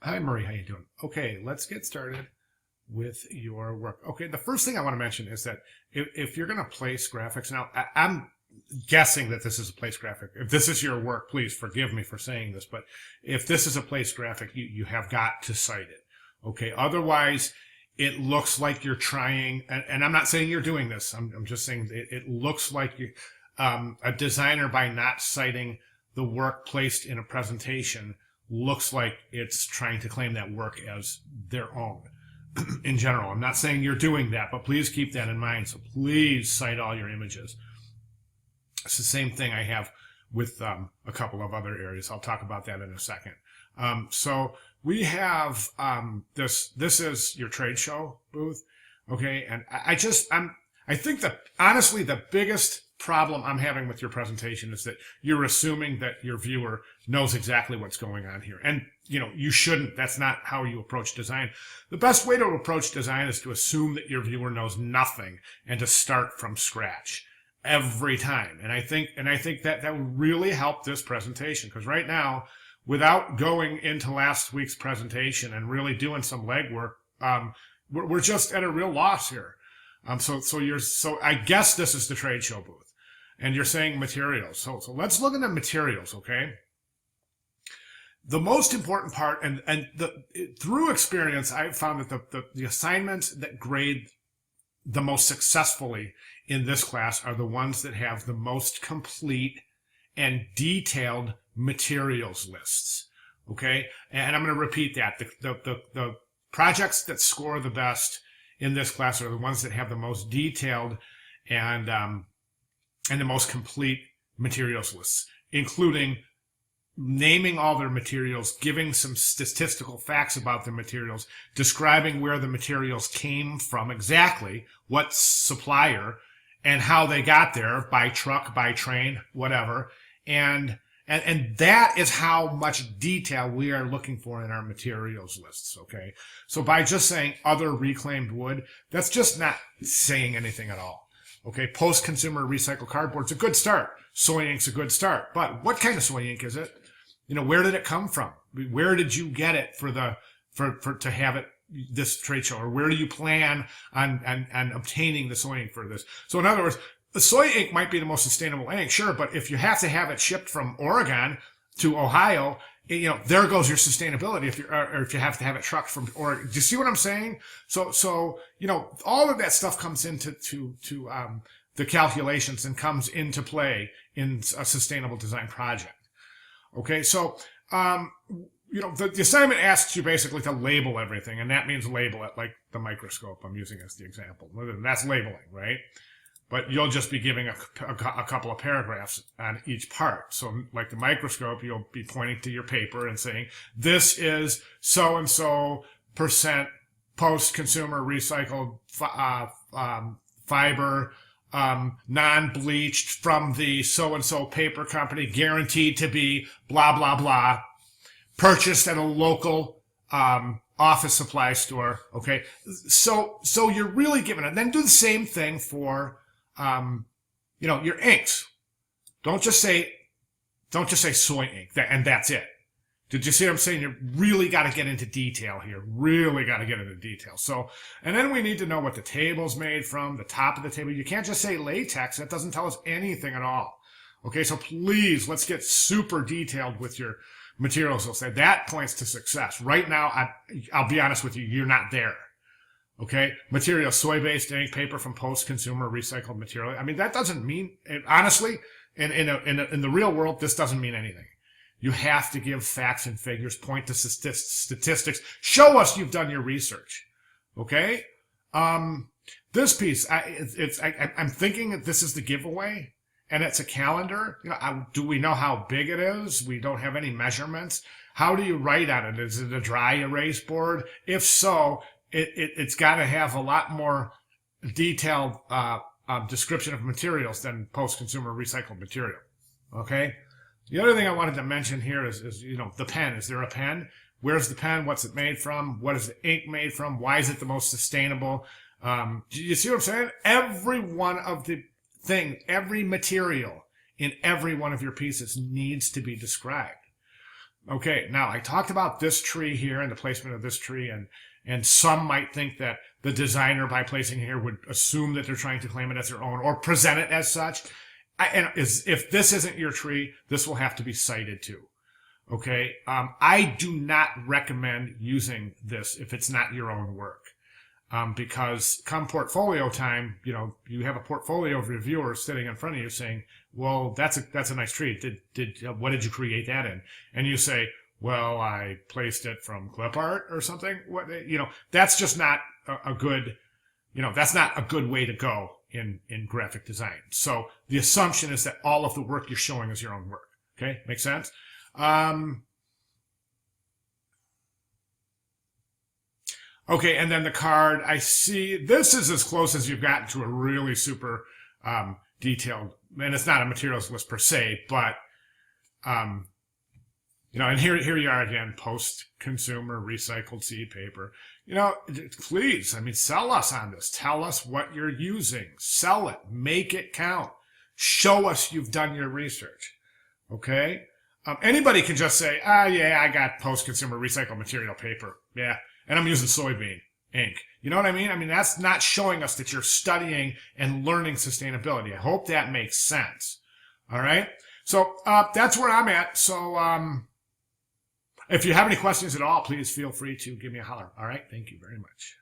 Hi, Murray. How you doing? Okay, let's get started with your work. Okay, the first thing I want to mention is that if you're going to place graphics now, I'm guessing that this is a place graphic. If this is your work, please forgive me for saying this, but if this is a place graphic, you have got to cite it. Okay, otherwise it looks like you're trying, and I'm not saying you're doing this. I'm just saying it looks like you, a designer, by not citing the work placed in a presentation, looks like it's trying to claim that work as their own. In general, I'm not saying you're doing that, but please keep that in mind. So please cite all your images. It's the same thing I have with a couple of other areas. I'll talk about that in a second. So we have this is your trade show booth, okay? And I think that honestly the biggest problem I'm having with your presentation is that you're assuming that your viewer knows exactly what's going on here. And, you shouldn't. That's not how you approach design. The best way to approach design is to assume that your viewer knows nothing and to start from scratch every time. And I think that would really help this presentation, because right now, without going into last week's presentation and really doing some legwork, we're just at a real loss here. So I guess this is the trade show booth, and you're saying materials. So let's look at the materials, okay? The most important part, through experience, I've found that the assignments that grade the most successfully in this class are the ones that have the most complete and detailed materials lists, okay? And I'm going to repeat that. The projects that score the best in this class are the ones that have the most detailed and the most complete materials lists, including naming all their materials, giving some statistical facts about the materials, describing where the materials came from, exactly what supplier, and how they got there, by truck, by train, whatever. And that is how much detail we are looking for in our materials lists, okay? So by just saying other reclaimed wood, that's just not saying anything at all, okay? Post-consumer recycled cardboard's a good start. Soy ink's a good start. But what kind of soy ink is it? Where did it come from? Where did you get it to have it this trade show? Or where do you plan on obtaining the soy ink for this? So in other words, the soy ink might be the most sustainable ink, sure, but if you have to have it shipped from Oregon to Ohio, there goes your sustainability. If you have to have it trucked from Oregon, do you see what I'm saying? So all of that stuff comes into the calculations and comes into play in a sustainable design project. Okay, so the assignment asks you basically to label everything, and that means label it, like the microscope I'm using as the example. That's labeling, right? But you'll just be giving a couple of paragraphs on each part. So like the microscope, you'll be pointing to your paper and saying, this is so-and-so percent post-consumer recycled fiber, non-bleached from the so-and-so paper company, guaranteed to be blah, blah, blah, purchased at a local office supply store, okay? So you're really giving it. Then do the same thing for your inks. Don't just say soy ink, and that's it. Did you see what I'm saying? You really got to get into detail here. Really got to get into detail. So, and then we need to know what the table's made from, the top of the table. You can't just say latex. That doesn't tell us anything at all. Okay, so please, let's get super detailed with your materials. I'll say that points to success. Right now, I'll be honest with you, you're not there. Okay, material, soy-based ink, paper from post-consumer recycled material. I mean, that doesn't mean, honestly, in the real world, this doesn't mean anything. You have to give facts and figures, point to statistics, show us you've done your research. Okay? This piece, I'm thinking that this is the giveaway, and it's a calendar. Do we know how big it is? We don't have any measurements. How do you write on it? Is it a dry erase board? If so, it's got to have a lot more detailed description of materials than post-consumer recycled material. Okay? The other thing I wanted to mention here is the pen. Is there a pen? Where's the pen? What's it made from? What is the ink made from? Why is it the most sustainable? Do you see what I'm saying? Every one of the things, every material in every one of your pieces needs to be described. Okay, now I talked about this tree here and the placement of this tree, and some might think that the designer, by placing it here, would assume that they're trying to claim it as their own or present it as such. If this isn't your tree, this will have to be cited too. Okay, I do not recommend using this if it's not your own work, because come portfolio time, you have a portfolio of reviewers sitting in front of you saying, "Well, that's a nice tree. What did you create that in?" And you say, "Well, I placed it from clip art or something." That's just not a good, that's not a good way to go in graphic design. So the assumption is that all of the work you're showing is your own work. Okay, make sense? Okay, and then the card, I see this is as close as you've gotten to a really super detailed, and it's not a materials list per se, but and here you are again, post-consumer recycled CE paper. Please, sell us on this. Tell us what you're using. Sell it. Make it count. Show us you've done your research. Okay? Anybody can just say, yeah, I got post-consumer recycled material paper. Yeah. And I'm using soybean ink. You know what I mean? That's not showing us that you're studying and learning sustainability. I hope that makes sense. All right? So that's where I'm at. So if you have any questions at all, please feel free to give me a holler. All right? Thank you very much.